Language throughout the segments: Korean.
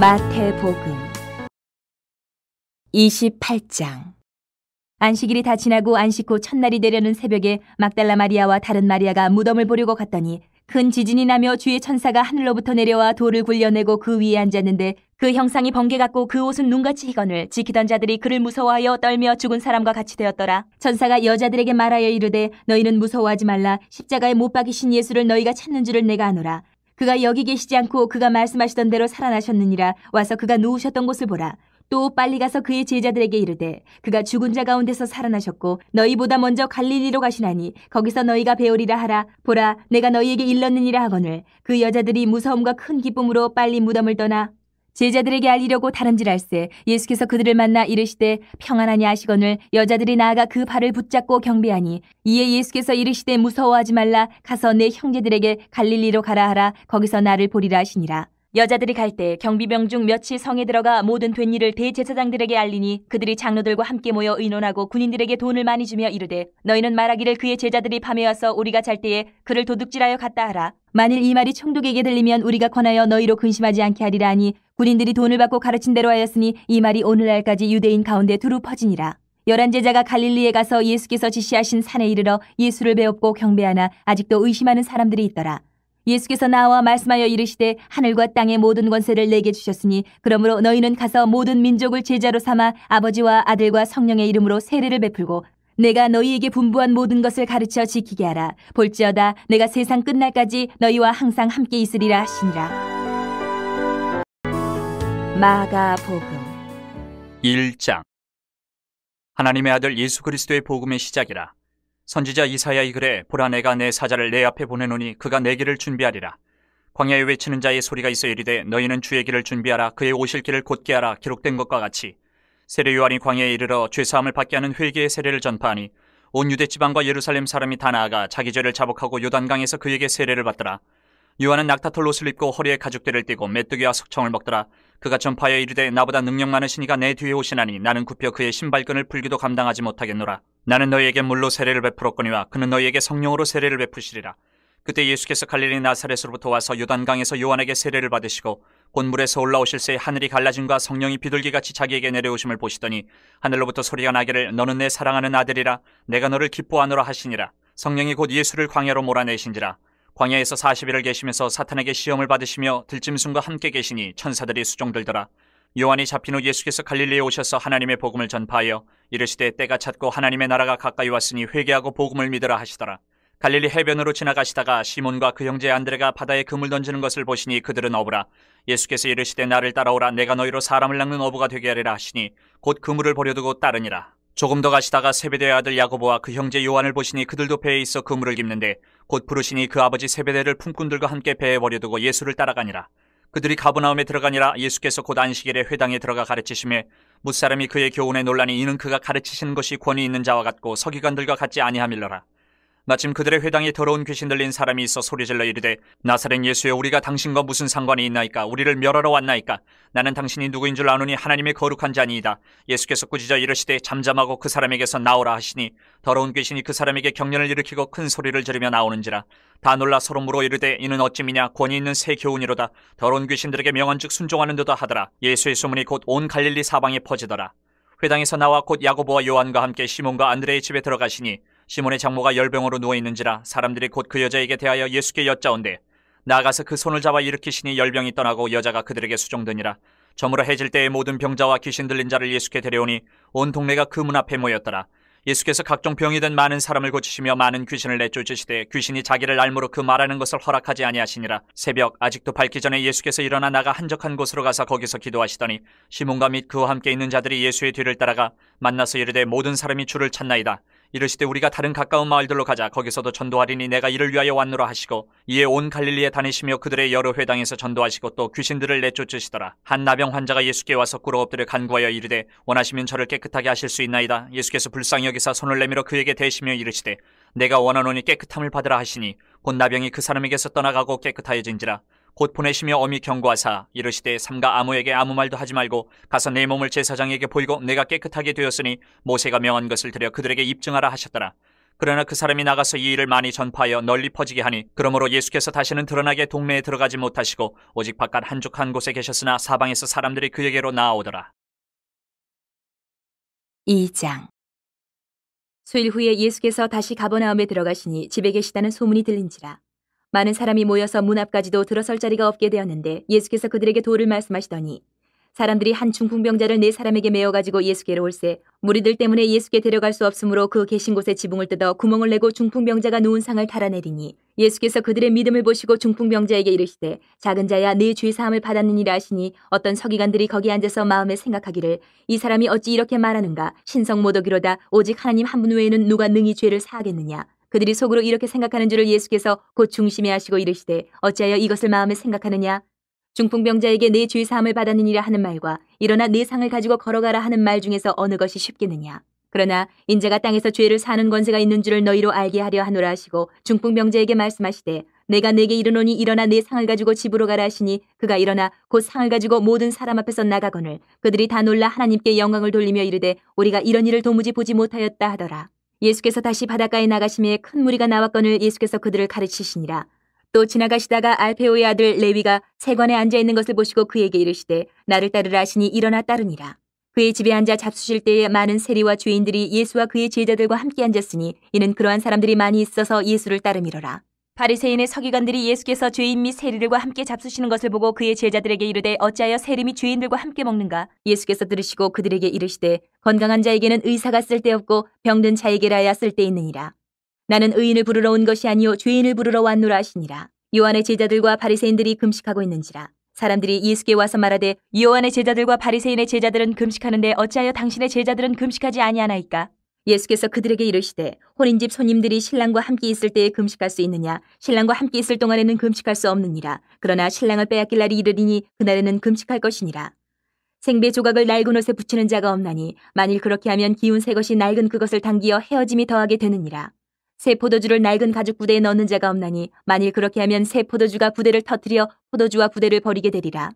마태복음 28장. 안식일이 다 지나고 안식 후 첫날이 되려는 새벽에 막달라 마리아와 다른 마리아가 무덤을 보려고 갔더니 큰 지진이 나며 주의 천사가 하늘로부터 내려와 돌을 굴려내고 그 위에 앉았는데 그 형상이 번개 같고 그 옷은 눈같이 희건을 지키던 자들이 그를 무서워하여 떨며 죽은 사람과 같이 되었더라. 천사가 여자들에게 말하여 이르되 너희는 무서워하지 말라. 십자가에 못 박이신 예수를 너희가 찾는 줄을 내가 아노라. 그가 여기 계시지 않고 그가 말씀하시던 대로 살아나셨느니라. 와서 그가 누우셨던 곳을 보라. 또 빨리 가서 그의 제자들에게 이르되 그가 죽은 자 가운데서 살아나셨고 너희보다 먼저 갈릴리로 가시나니 거기서 너희가 배우리라 하라. 보라, 내가 너희에게 일렀느니라 하거늘. 그 여자들이 무서움과 큰 기쁨으로 빨리 무덤을 떠나 제자들에게 알리려고 다름질할세. 예수께서 그들을 만나 이르시되 평안하냐 하시거늘 여자들이 나아가 그 발을 붙잡고 경배하니 이에 예수께서 이르시되 무서워하지 말라. 가서 내 형제들에게 갈릴리로 가라 하라. 거기서 나를 보리라 하시니라. 여자들이 갈 때 경비병 중 몇이 성에 들어가 모든 된 일을 대제사장들에게 알리니 그들이 장로들과 함께 모여 의논하고 군인들에게 돈을 많이 주며 이르되 너희는 말하기를 그의 제자들이 밤에 와서 우리가 잘 때에 그를 도둑질하여 갔다 하라. 만일 이 말이 총독에게 들리면 우리가 권하여 너희로 근심하지 않게 하리라 하니 군인들이 돈을 받고 가르친 대로 하였으니 이 말이 오늘날까지 유대인 가운데 두루 퍼지니라. 11 제자가 갈릴리에 가서 예수께서 지시하신 산에 이르러 예수를 배웁고 경배하나 아직도 의심하는 사람들이 있더라. 예수께서 나와 말씀하여 이르시되 하늘과 땅의 모든 권세를 내게 주셨으니 그러므로 너희는 가서 모든 민족을 제자로 삼아 아버지와 아들과 성령의 이름으로 세례를 베풀고 내가 너희에게 분부한 모든 것을 가르쳐 지키게 하라. 볼지어다 내가 세상 끝날까지 너희와 항상 함께 있으리라 하시니라. 마가복음 1장. 하나님의 아들 예수 그리스도의 복음의 시작이라. 선지자 이사야의 글에 보라 내가 내 사자를 내 앞에 보내노니 그가 내 길을 준비하리라. 광야에 외치는 자의 소리가 있어 이르되 너희는 주의 길을 준비하라. 그의 오실 길을 곧게 하라. 기록된 것과 같이 세례 요한이 광야에 이르러 죄사함을 받게 하는 회개의 세례를 전파하니 온 유대 지방과 예루살렘 사람이 다 나아가 자기 죄를 자복하고 요단강에서 그에게 세례를 받더라. 요한은 낙타털 옷을 입고 허리에 가죽대를 띠고 메뚜기와 석청을 먹더라. 그가 전파하여 이르되 나보다 능력 많으신 이가 내 뒤에 오시나니 나는 굽혀 그의 신발끈을 풀기도 감당하지 못하겠노라. 나는 너희에게 물로 세례를 베풀었거니와 그는 너희에게 성령으로 세례를 베푸시리라. 그때 예수께서 갈릴리 나사렛으로부터 와서 요단강에서 요한에게 세례를 받으시고 곧 물에서 올라오실새 하늘이 갈라짐과 성령이 비둘기같이 자기에게 내려오심을 보시더니 하늘로부터 소리가 나기를 너는 내 사랑하는 아들이라 내가 너를 기뻐하노라 하시니라. 성령이 곧 예수를 광야로 몰아내신지라. 광야에서 40일을 계시면서 사탄에게 시험을 받으시며 들짐승과 함께 계시니 천사들이 수종들더라. 요한이 잡힌 후 예수께서 갈릴리에 오셔서 하나님의 복음을 전파하여 이르시되 때가 찼고 하나님의 나라가 가까이 왔으니 회개하고 복음을 믿으라 하시더라. 갈릴리 해변으로 지나가시다가 시몬과 그 형제 안드레가 바다에 그물 던지는 것을 보시니 그들은 어부라. 예수께서 이르시되 나를 따라오라. 내가 너희로 사람을 낚는 어부가 되게 하리라 하시니 곧 그물을 버려두고 따르니라. 조금 더 가시다가 세베대의 아들 야고보와 그 형제 요한을 보시니 그들도 배에 있어 그물을 깁는데 곧 부르시니 그 아버지 세베대를 품꾼들과 함께 배에 버려두고 예수를 따라가니라. 그들이 가버나움에 들어가니라. 예수께서 곧 안식일에 회당에 들어가 가르치시매 뭇사람이 그의 교훈에 놀라니 이는 그가 가르치시는 것이 권위 있는 자와 같고 서기관들과 같지 아니함일러라. 마침 그들의 회당에 더러운 귀신 들린 사람이 있어 소리질러 이르되 나사렛 예수여 우리가 당신과 무슨 상관이 있나이까? 우리를 멸하러 왔나이까? 나는 당신이 누구인 줄 아노니 하나님의 거룩한 자니이다. 예수께서 꾸짖어 이르시되 잠잠하고 그 사람에게서 나오라 하시니 더러운 귀신이 그 사람에게 경련을 일으키고 큰 소리를 지르며 나오는지라. 다 놀라 서로 물어 이르되 이는 어찌미냐? 권위 있는 새 교훈이로다. 더러운 귀신들에게 명한즉 순종하는도다 하더라. 예수의 소문이 곧 온 갈릴리 사방에 퍼지더라. 회당에서 나와 곧 야고보와 요한과 함께 시몬과 안드레의 집에 들어가시니 시몬의 장모가 열병으로 누워있는지라. 사람들이 곧 그 여자에게 대하여 예수께 여짜온대 나아가서 그 손을 잡아 일으키시니 열병이 떠나고 여자가 그들에게 수종되니라. 저물어 해질 때에 모든 병자와 귀신 들린 자를 예수께 데려오니 온 동네가 그 문 앞에 모였더라. 예수께서 각종 병이 든 많은 사람을 고치시며 많은 귀신을 내쫓으시되 귀신이 자기를 알므로 그 말하는 것을 허락하지 아니하시니라. 새벽 아직도 밝기 전에 예수께서 일어나 나가 한적한 곳으로 가서 거기서 기도하시더니 시몬과 및 그와 함께 있는 자들이 예수의 뒤를 따라가 만나서 이르되 모든 사람이 주를 찾나이다. 이르시되 우리가 다른 가까운 마을들로 가자. 거기서도 전도하리니 내가 이를 위하여 왔노라 하시고 이에 온 갈릴리에 다니시며 그들의 여러 회당에서 전도하시고 또 귀신들을 내쫓으시더라. 한 나병 환자가 예수께 와서 꿇어 엎드려 간구하여 이르되 원하시면 저를 깨끗하게 하실 수 있나이다. 예수께서 불쌍히 여기사 손을 내밀어 그에게 대시며 이르시되 내가 원하노니 깨끗함을 받으라 하시니 곧 나병이 그 사람에게서 떠나가고 깨끗하여진지라. 곧 보내시며 엄히 경고하사 이르시되 삼가 아무에게 아무 말도 하지 말고 가서 내 몸을 제사장에게 보이고 내가 깨끗하게 되었으니 모세가 명한 것을 들여 그들에게 입증하라 하셨더라. 그러나 그 사람이 나가서 이 일을 많이 전파하여 널리 퍼지게 하니 그러므로 예수께서 다시는 드러나게 동네에 들어가지 못하시고 오직 바깥 한적한 곳에 계셨으나 사방에서 사람들이 그에게로 나아오더라. 2장. 수일 후에 예수께서 다시 가버나움에 들어가시니 집에 계시다는 소문이 들린지라. 많은 사람이 모여서 문 앞까지도 들어설 자리가 없게 되었는데 예수께서 그들에게 도를 말씀하시더니 사람들이 한 중풍병자를 4사람에게 메어가지고 예수께로 올세 무리들 때문에 예수께 데려갈 수 없으므로 그 계신 곳에 지붕을 뜯어 구멍을 내고 중풍병자가 누운 상을 달아내리니 예수께서 그들의 믿음을 보시고 중풍병자에게 이르시되 작은 자야 네 죄사함을 받았느니라 하시니 어떤 서기관들이 거기 앉아서 마음에 생각하기를 이 사람이 어찌 이렇게 말하는가 신성 모독이로다 오직 하나님 한 분 외에는 누가 능히 죄를 사하겠느냐. 그들이 속으로 이렇게 생각하는 줄을 예수께서 곧 중심에 하시고 이르시되 어찌하여 이것을 마음에 생각하느냐. 중풍병자에게 내 죄 사함을 받았느니라 하는 말과 일어나 내 상을 가지고 걸어가라 하는 말 중에서 어느 것이 쉽겠느냐. 그러나 인자가 땅에서 죄를 사는 권세가 있는 줄을 너희로 알게 하려 하노라 하시고 중풍병자에게 말씀하시되 내가 내게 이르노니 일어나 내 상을 가지고 집으로 가라 하시니 그가 일어나 곧 상을 가지고 모든 사람 앞에서 나가거늘 그들이 다 놀라 하나님께 영광을 돌리며 이르되 우리가 이런 일을 도무지 보지 못하였다 하더라. 예수께서 다시 바닷가에 나가심에 큰 무리가 나왔거늘 예수께서 그들을 가르치시니라. 또 지나가시다가 알페오의 아들 레위가 세관에 앉아있는 것을 보시고 그에게 이르시되 나를 따르라 하시니 일어나 따르니라. 그의 집에 앉아 잡수실 때에 많은 세리와 죄인들이 예수와 그의 제자들과 함께 앉았으니 이는 그러한 사람들이 많이 있어서 예수를 따름이로라. 바리새인의 서기관들이 예수께서 죄인 및 세리들과 함께 잡수시는 것을 보고 그의 제자들에게 이르되 어찌하여 세리 및 죄인들과 함께 먹는가. 예수께서 들으시고 그들에게 이르시되 건강한 자에게는 의사가 쓸데없고 병든 자에게라야 쓸데있느니라. 나는 의인을 부르러 온 것이 아니요 죄인을 부르러 왔노라 하시니라. 요한의 제자들과 바리새인들이 금식하고 있는지라. 사람들이 예수께 와서 말하되 요한의 제자들과 바리새인의 제자들은 금식하는데 어찌하여 당신의 제자들은 금식하지 아니하나이까. 예수께서 그들에게 이르시되 혼인집 손님들이 신랑과 함께 있을 때에 금식할 수 있느냐. 신랑과 함께 있을 동안에는 금식할 수 없느니라. 그러나 신랑을 빼앗길 날이 이르리니 그날에는 금식할 것이니라. 생배 조각을 낡은 옷에 붙이는 자가 없나니 만일 그렇게 하면 기운 새 것이 낡은 그것을 당기어 헤어짐이 더하게 되느니라. 새 포도주를 낡은 가죽 부대에 넣는 자가 없나니 만일 그렇게 하면 새 포도주가 부대를 터뜨려 포도주와 부대를 버리게 되리라.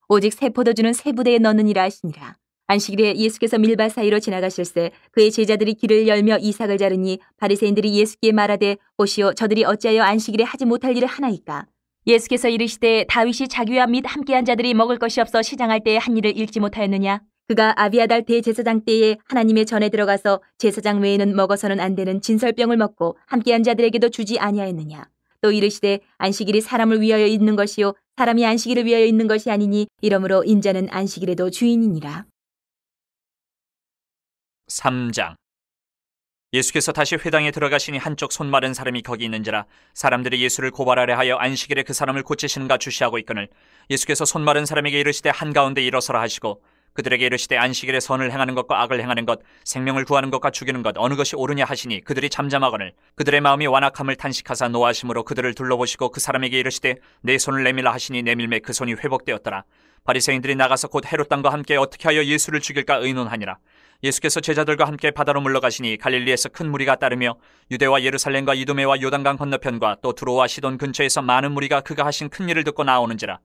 오직 새 포도주는 새 부대에 넣느니라 하시니라. 안식일에 예수께서 밀밭 사이로 지나가실새 그의 제자들이 길을 열며 이삭을 자르니 바리새인들이 예수께 말하되 보시오 저들이 어찌하여 안식일에 하지 못할 일을 하나이까. 예수께서 이르시되 다윗이 자기와 및 함께한 자들이 먹을 것이 없어 시장할 때에 한 일을 읽지 못하였느냐. 그가 아비아달 대제사장 때에 하나님의 전에 들어가서 제사장 외에는 먹어서는 안 되는 진설병을 먹고 함께한 자들에게도 주지 아니하였느냐. 또 이르시되 안식일이 사람을 위하여 있는 것이요 사람이 안식일을 위하여 있는 것이 아니니 이러므로 인자는 안식일에도 주인이니라. 3장. 예수께서 다시 회당에 들어가시니 한쪽 손 마른 사람이 거기 있는지라. 사람들이 예수를 고발하려 하여 안식일에 그 사람을 고치시는가 주시하고 있거늘 예수께서 손 마른 사람에게 이르시되 한가운데 일어서라 하시고 그들에게 이르시되 안식일에 선을 행하는 것과 악을 행하는 것 생명을 구하는 것과 죽이는 것 어느 것이 옳으냐 하시니 그들이 잠잠하거늘 그들의 마음이 완악함을 탄식하사 노하심으로 그들을 둘러보시고 그 사람에게 이르시되 내 손을 내밀라 하시니 내밀매 그 손이 회복되었더라. 바리새인들이 나가서 곧 헤롯 땅과 함께 어떻게 하여 예수를 죽일까 의논하니라. 예수께서 제자들과 함께 바다로 물러가시니 갈릴리에서 큰 무리가 따르며 유대와 예루살렘과 이두메와 요단강 건너편과 또 두로와 시돈 근처에서 많은 무리가 그가 하신 큰 일을 듣고 나오는지라.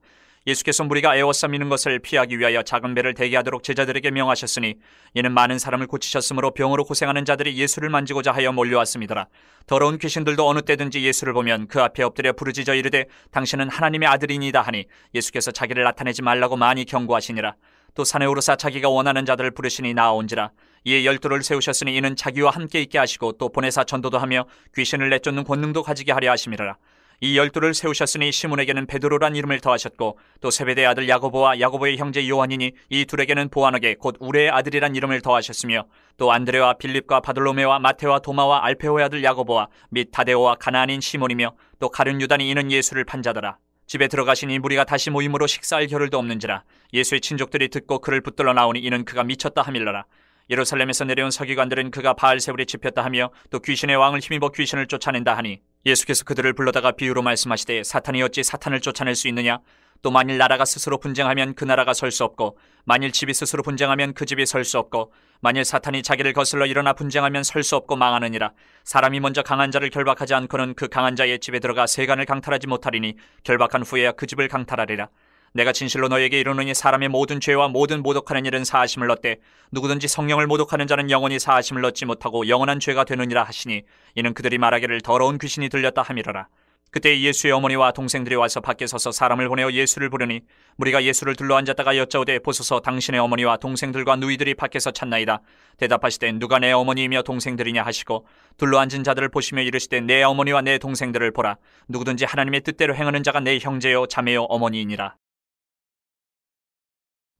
예수께서 무리가 애워싸미는 것을 피하기 위하여 작은 배를 대기하도록 제자들에게 명하셨으니 이는 많은 사람을 고치셨으므로 병으로 고생하는 자들이 예수를 만지고자 하여 몰려왔음이더라. 더러운 귀신들도 어느 때든지 예수를 보면 그 앞에 엎드려 부르짖어 이르되 당신은 하나님의 아들이니이다 하니 예수께서 자기를 나타내지 말라고 많이 경고하시니라. 또 산에 오르사 자기가 원하는 자들을 부르시니 나아온지라. 이에 12를 세우셨으니 이는 자기와 함께 있게 하시고 또 보내사 전도도 하며 귀신을 내쫓는 권능도 가지게 하려 하심이라. 이 12를 세우셨으니 시몬에게는 베드로란 이름을 더하셨고 또 세베대의 아들 야고보와 야고보의 형제 요한이니 이 둘에게는 보아너게 곧 우레의 아들이란 이름을 더하셨으며 또 안드레와 빌립과 바돌로메와 마테와 도마와 알페오의 아들 야고보와 및 다데오와 가나안인 시몬이며 또 가룟 유다니 이는 예수를 판 자더라. 집에 들어가시니 무리가 다시 모임으로 식사할 겨를도 없는지라. 예수의 친족들이 듣고 그를 붙들러 나오니 이는 그가 미쳤다 하밀러라. 예루살렘에서 내려온 서기관들은 그가 바알세불에 집혔다 하며 또 귀신의 왕을 힘입어 귀신을 쫓아낸다 하니 예수께서 그들을 불러다가 비유로 말씀하시되 사탄이 어찌 사탄을 쫓아낼 수 있느냐. 또 만일 나라가 스스로 분쟁하면 그 나라가 설 수 없고 만일 집이 스스로 분쟁하면 그 집이 설 수 없고 만일 사탄이 자기를 거슬러 일어나 분쟁하면 설 수 없고 망하느니라. 사람이 먼저 강한 자를 결박하지 않고는 그 강한 자의 집에 들어가 세간을 강탈하지 못하리니 결박한 후에야 그 집을 강탈하리라. 내가 진실로 너에게 이르노니 사람의 모든 죄와 모든 모독하는 일은 사하심을 얻되 누구든지 성령을 모독하는 자는 영원히 사하심을 얻지 못하고 영원한 죄가 되느니라 하시니 이는 그들이 말하기를 더러운 귀신이 들렸다 함이러라. 그때 예수의 어머니와 동생들이 와서 밖에 서서 사람을 보내어 예수를 부르니 무리가 예수를 둘러앉았다가 여짜오되 보소서 당신의 어머니와 동생들과 누이들이 밖에서 찾나이다. 대답하시되 누가 내 어머니이며 동생들이냐 하시고 둘러앉은 자들을 보시며 이르시되 내 어머니와 내 동생들을 보라. 누구든지 하나님의 뜻대로 행하는 자가 내 형제요 자매요 어머니이니라.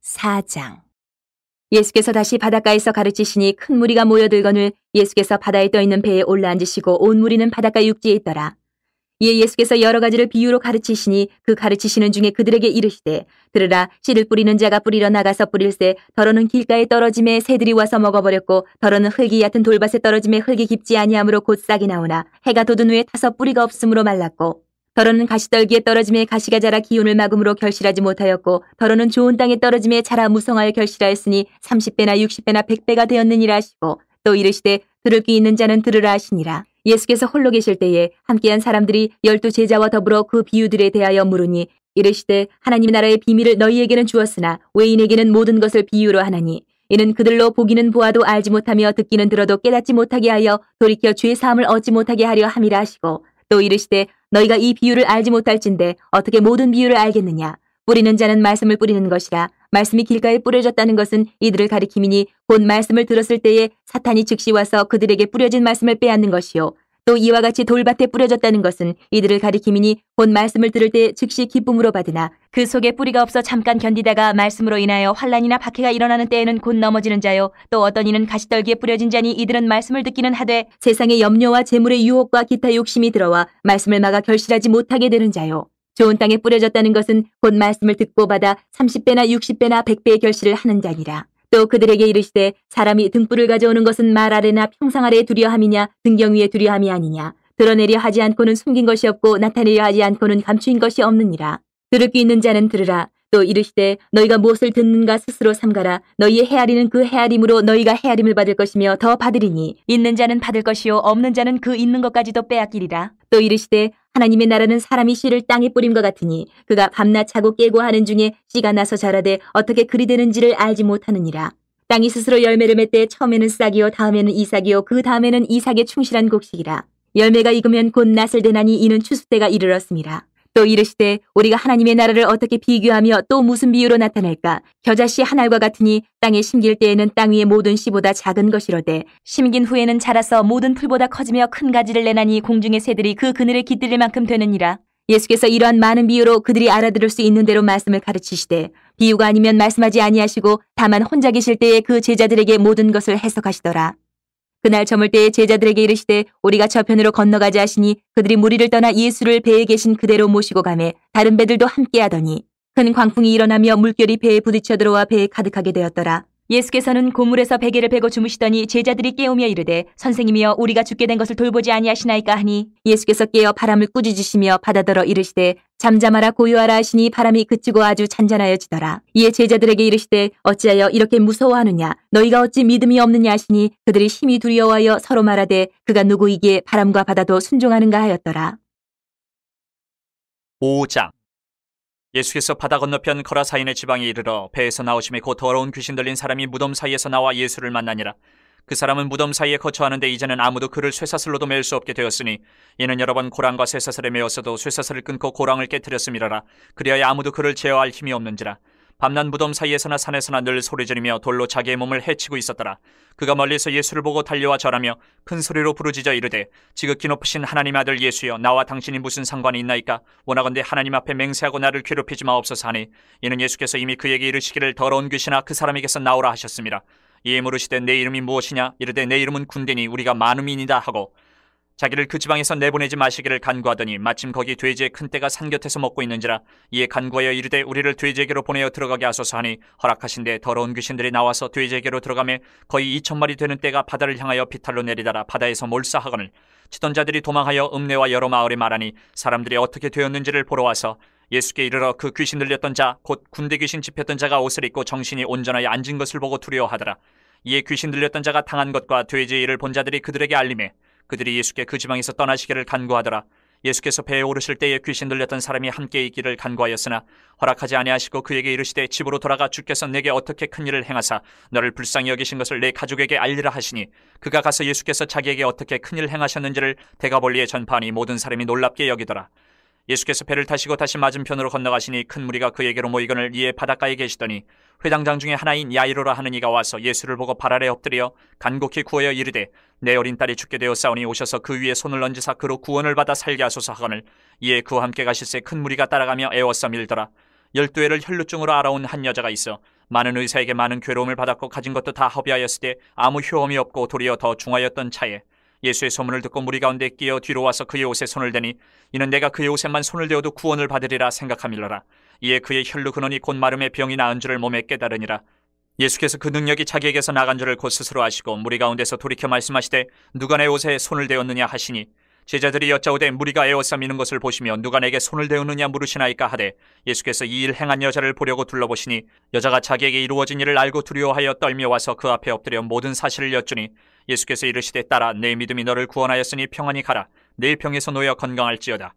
4장. 예수께서 다시 바닷가에서 가르치시니 큰 무리가 모여들거늘 예수께서 바다에 떠있는 배에 올라앉으시고 온 무리는 바닷가 육지에 있더라. 이에 예수께서 여러 가지를 비유로 가르치시니 그 가르치시는 중에 그들에게 이르시되 들으라. 씨를 뿌리는 자가 뿌리러 나가서 뿌릴새 더러는 길가에 떨어짐에 새들이 와서 먹어버렸고 더러는 흙이 얕은 돌밭에 떨어짐에 흙이 깊지 아니하므로 곧 싹이 나오나 해가 돋은 후에 타서 뿌리가 없으므로 말랐고 더러는 가시떨기에 떨어짐에 가시가 자라 기운을 막음으로 결실하지 못하였고 더러는 좋은 땅에 떨어짐에 자라 무성하여 결실하였으니 30배나 60배나 100배가 되었느니라 하시고 또 이르시되 들을 귀 있는 자는 들으라 하시니라. 예수께서 홀로 계실 때에 함께한 사람들이 12 제자와 더불어 그 비유들에 대하여 물으니 이르시되 하나님 나라의 비밀을 너희에게는 주었으나 외인에게는 모든 것을 비유로 하나니 이는 그들로 보기는 보아도 알지 못하며 듣기는 들어도 깨닫지 못하게 하여 돌이켜 죄 사함을 얻지 못하게 하려 함이라 하시고 또 이르시되 너희가 이 비유를 알지 못할진대 어떻게 모든 비유를 알겠느냐. 뿌리는 자는 말씀을 뿌리는 것이라. 말씀이 길가에 뿌려졌다는 것은 이들을 가리킴이니 곧 말씀을 들었을 때에 사탄이 즉시 와서 그들에게 뿌려진 말씀을 빼앗는 것이요. 또 이와 같이 돌밭에 뿌려졌다는 것은 이들을 가리킴이니 곧 말씀을 들을 때 즉시 기쁨으로 받으나 그 속에 뿌리가 없어 잠깐 견디다가 말씀으로 인하여 환난이나 박해가 일어나는 때에는 곧 넘어지는 자요. 또 어떤 이는 가시떨기에 뿌려진 자니 이들은 말씀을 듣기는 하되 세상의 염려와 재물의 유혹과 기타 욕심이 들어와 말씀을 막아 결실하지 못하게 되는 자요. 좋은 땅에 뿌려졌다는 것은 곧 말씀을 듣고 받아 30배나 60배나 100배의 결실을 하는 자니라. 또 그들에게 이르시되 사람이 등불을 가져오는 것은 말 아래나 평상 아래에 두려함이냐 등경 위에 두려함이 아니냐. 드러내려 하지 않고는 숨긴 것이 없고 나타내려 하지 않고는 감추인 것이 없느니라. 들을 귀 있는 자는 들으라. 또 이르시되 너희가 무엇을 듣는가 스스로 삼가라. 너희의 헤아리는 그 헤아림으로 너희가 헤아림을 받을 것이며 더 받으리니 있는 자는 받을 것이요 없는 자는 그 있는 것까지도 빼앗기리라. 또 이르시되 하나님의 나라는 사람이 씨를 땅에 뿌림과 같으니 그가 밤낮 자고 깨고 하는 중에 씨가 나서 자라되 어떻게 그리 되는지를 알지 못하느니라. 땅이 스스로 열매를 맺되 처음에는 싹이요 다음에는 이삭이요 그 다음에는 이삭의 충실한 곡식이라. 열매가 익으면 곧 낫을 되나니 이는 추수 때가 이르렀음이라. 또 이르시되 우리가 하나님의 나라를 어떻게 비교하며 또 무슨 비유로 나타낼까. 겨자씨 한 알과 같으니 땅에 심길 때에는 땅 위의 모든 씨보다 작은 것이로되 심긴 후에는 자라서 모든 풀보다 커지며 큰 가지를 내나니 공중의 새들이 그 그늘에 깃들릴 만큼 되느니라. 예수께서 이러한 많은 비유로 그들이 알아들을 수 있는 대로 말씀을 가르치시되 비유가 아니면 말씀하지 아니하시고 다만 혼자 계실 때에 그 제자들에게 모든 것을 해석하시더라. 그날 저물 때에 제자들에게 이르시되 우리가 저편으로 건너가자 하시니 그들이 무리를 떠나 예수를 배에 계신 그대로 모시고 가매 다른 배들도 함께 하더니 큰 광풍이 일어나며 물결이 배에 부딪혀 들어와 배에 가득하게 되었더라. 예수께서는 고물에서 베개를 베고 주무시더니 제자들이 깨우며 이르되 선생님이여 우리가 죽게 된 것을 돌보지 아니하시나이까 하니 예수께서 깨어 바람을 꾸짖으시며 바다더러 이르시되 잠잠하라 고요하라 하시니 바람이 그치고 아주 잔잔하여지더라. 이에 제자들에게 이르시되 어찌하여 이렇게 무서워하느냐. 너희가 어찌 믿음이 없느냐 하시니 그들이 심히 두려워하여 서로 말하되 그가 누구이기에 바람과 바다도 순종하는가 하였더라. 5장. 예수께서 바다 건너편 거라사인의 지방에 이르러 배에서 나오심에 곧 더러운 귀신 들린 사람이 무덤 사이에서 나와 예수를 만나니라. 그 사람은 무덤 사이에 거처하는데 이제는 아무도 그를 쇠사슬로도 매일 수 없게 되었으니 이는 여러 번 고랑과 쇠사슬에 매었어도 쇠사슬을 끊고 고랑을 깨뜨렸음이라라. 그리하여 아무도 그를 제어할 힘이 없는지라. 밤낮 무덤 사이에서나 산에서나 늘 소리지르며 돌로 자기의 몸을 해치고 있었더라. 그가 멀리서 예수를 보고 달려와 절하며 큰 소리로 부르짖어 이르되 지극히 높으신 하나님 아들 예수여 나와 당신이 무슨 상관이 있나이까. 원하건대 하나님 앞에 맹세하고 나를 괴롭히지 마옵소서 하니 이는 예수께서 이미 그에게 이르시기를 더러운 귀신아 그 사람에게서 나오라 하셨습니다. 이에 물으시되 내 이름이 무엇이냐. 이르되 내 이름은 군대니 우리가 많음이니이다 하고 자기를 그 지방에서 내보내지 마시기를 간구하더니 마침 거기 돼지의 큰 떼가 산 곁에서 먹고 있는지라. 이에 간구하여 이르되 우리를 돼지에게로 보내어 들어가게 하소서 하니 허락하신데 더러운 귀신들이 나와서 돼지에게로 들어가매 거의 2,000마리 되는 떼가 바다를 향하여 비탈로 내리다라 바다에서 몰사하거늘 치던 자들이 도망하여 읍내와 여러 마을에 말하니 사람들이 어떻게 되었는지를 보러 와서 예수께 이르러 그 귀신 들렸던 자 곧 군대 귀신 집혔던 자가 옷을 입고 정신이 온전하여 앉은 것을 보고 두려워하더라. 이에 귀신 들렸던 자가 당한 것과 돼지의 일을 본 자들이 그들에게 알림해 그들이 예수께 그 지방에서 떠나시기를 간구하더라. 예수께서 배에 오르실 때에 귀신 들렸던 사람이 함께 있기를 간구하였으나 허락하지 아니하시고 그에게 이르시되 집으로 돌아가 주께서 내게 어떻게 큰 일을 행하사 너를 불쌍히 여기신 것을 내 가족에게 알리라 하시니 그가 가서 예수께서 자기에게 어떻게 큰 일을 행하셨는지를 데가볼리에 전파하니 모든 사람이 놀랍게 여기더라. 예수께서 배를 타시고 다시 맞은편으로 건너가시니 큰 무리가 그에게로 모이거늘 이에 바닷가에 계시더니 회당장 중에 하나인 야이로라 하는 이가 와서 예수를 보고 발 아래 엎드려 간곡히 구하여 이르되 내 어린 딸이 죽게 되었사오니 오셔서 그 위에 손을 얹으사 그로 구원을 받아 살게 하소서 하거늘 이에 그와 함께 가실새 큰 무리가 따라가며 애워싸 밀더라. 12해를 혈루증으로 알아온 한 여자가 있어 많은 의사에게 많은 괴로움을 받았고 가진 것도 다 허비하였을 때 아무 효험이 없고 도리어 더 중하였던 차에 예수의 소문을 듣고 무리 가운데 끼어 뒤로 와서 그의 옷에 손을 대니 이는 내가 그의 옷에만 손을 대어도 구원을 받으리라 생각함일러라. 이에 그의 혈루 근원이 곧 마름의 병이 나은 줄을 몸에 깨달으니라. 예수께서 그 능력이 자기에게서 나간 줄을 곧 스스로 아시고 무리 가운데서 돌이켜 말씀하시되 누가 내 옷에 손을 대었느냐 하시니 제자들이 여짜오되 무리가 에워싸 미는 것을 보시며 누가 내게 손을 대었느냐 물으시나이까 하되 예수께서 이 일 행한 여자를 보려고 둘러보시니 여자가 자기에게 이루어진 일을 알고 두려워하여 떨며 와서 그 앞에 엎드려 모든 사실을 여쭈니 예수께서 이르시되 딸아 내 믿음이 너를 구원하였으니 평안히 가라. 내 병에서 놓여 건강할지어다.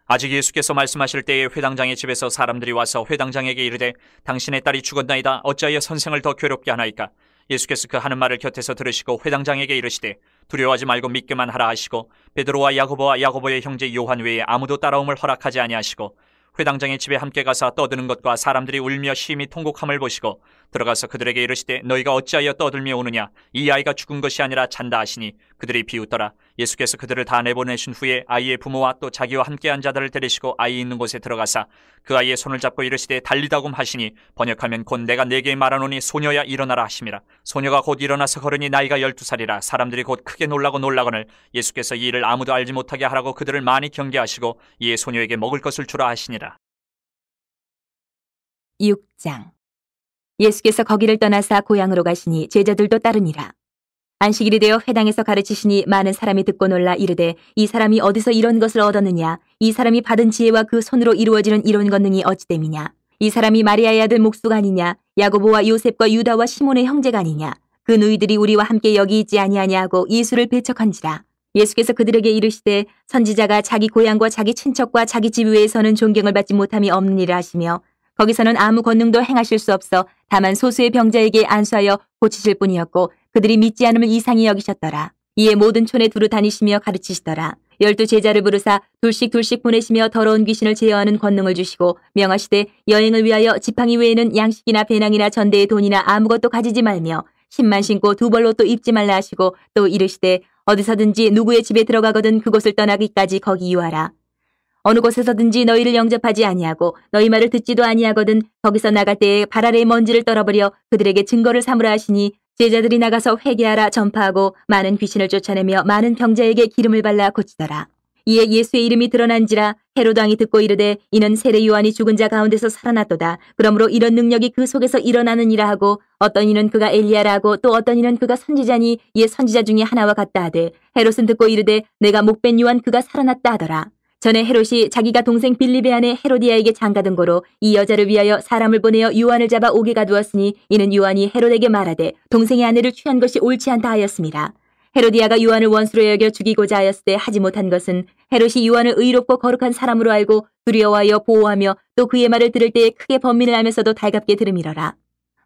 아직 예수께서 말씀하실 때에 회당장의 집에서 사람들이 와서 회당장에게 이르되 당신의 딸이 죽었나이다. 어찌하여 선생을 더 괴롭게 하나이까. 예수께서 그 하는 말을 곁에서 들으시고 회당장에게 이르시되 두려워하지 말고 믿기만 하라 하시고 베드로와 야고보와 야고보의 형제 요한 외에 아무도 따라옴을 허락하지 아니하시고 회당장의 집에 함께 가서 떠드는 것과 사람들이 울며 심히 통곡함을 보시고 들어가서 그들에게 이르시되 너희가 어찌하여 떠들며 우느냐. 이 아이가 죽은 것이 아니라 잔다 하시니 그들이 비웃더라. 예수께서 그들을 다 내보내신 후에 아이의 부모와 또 자기와 함께한 자들을 데리시고 아이 있는 곳에 들어가사 그 아이의 손을 잡고 이르시되 달리다굼 하시니 번역하면 곧 내가 네게 말하노니 소녀야 일어나라 하심이라. 소녀가 곧 일어나서 걸으니 나이가 12살이라. 사람들이 곧 크게 놀라거늘 예수께서 이 일을 아무도 알지 못하게 하라고 그들을 많이 경계하시고 이에 소녀에게 먹을 것을 주라 하시니라. 6장. 예수께서 거기를 떠나사 고향으로 가시니 제자들도 따르니라. 안식일이 되어 회당에서 가르치시니 많은 사람이 듣고 놀라 이르되 이 사람이 어디서 이런 것을 얻었느냐. 이 사람이 받은 지혜와 그 손으로 이루어지는 이런 권능이 어찌됨이냐. 이 사람이 마리아의 아들 목수가 아니냐. 야고보와 요셉과 유다와 시몬의 형제가 아니냐. 그 누이들이 우리와 함께 여기 있지 아니하냐 하고 예수를 배척한지라. 예수께서 그들에게 이르시되 선지자가 자기 고향과 자기 친척과 자기 집 외에서는 존경을 받지 못함이 없느니라 하시며 거기서는 아무 권능도 행하실 수 없어 다만 소수의 병자에게 안수하여 고치실 뿐이었고 그들이 믿지 않음을 이상히 여기셨더라. 이에 모든 촌에 두루 다니시며 가르치시더라. 12 제자를 부르사 둘씩 보내시며 더러운 귀신을 제어하는 권능을 주시고 명하시되 여행을 위하여 지팡이 외에는 양식이나 배낭이나 전대의 돈이나 아무것도 가지지 말며 신만 신고 두 벌로 또 입지 말라 하시고 또 이르시되 어디서든지 누구의 집에 들어가거든 그곳을 떠나기까지 거기 유하라. 어느 곳에서든지 너희를 영접하지 아니하고 너희 말을 듣지도 아니하거든 거기서 나갈 때에 발 아래의 먼지를 떨어버려 그들에게 증거를 삼으라 하시니 제자들이 나가서 회개하라 전파하고 많은 귀신을 쫓아내며 많은 병자에게 기름을 발라 고치더라. 이에 예수의 이름이 드러난지라 헤로드 왕이 듣고 이르되 이는 세례 요한이 죽은 자 가운데서 살아났도다. 그러므로 이런 능력이 그 속에서 일어나느니라 하고 어떤 이는 그가 엘리야라 하고 또 어떤 이는 그가 선지자니 이에 선지자 중에 하나와 같다 하되 헤롯은 듣고 이르되 내가 목벤 요한 그가 살아났다 하더라. 전에 헤롯이 자기가 동생 빌립의 아내 헤로디아에게 장가든 고로 이 여자를 위하여 사람을 보내어 요한을 잡아 옥에 가두었으니 이는 요한이 헤롯에게 말하되 동생의 아내를 취한 것이 옳지 않다 하였습니다. 헤로디아가 요한을 원수로 여겨 죽이고자 하였을 때 하지 못한 것은 헤롯이 요한을 의롭고 거룩한 사람으로 알고 두려워하여 보호하며 또 그의 말을 들을 때에 크게 번민을 하면서도 달갑게 들음이러라.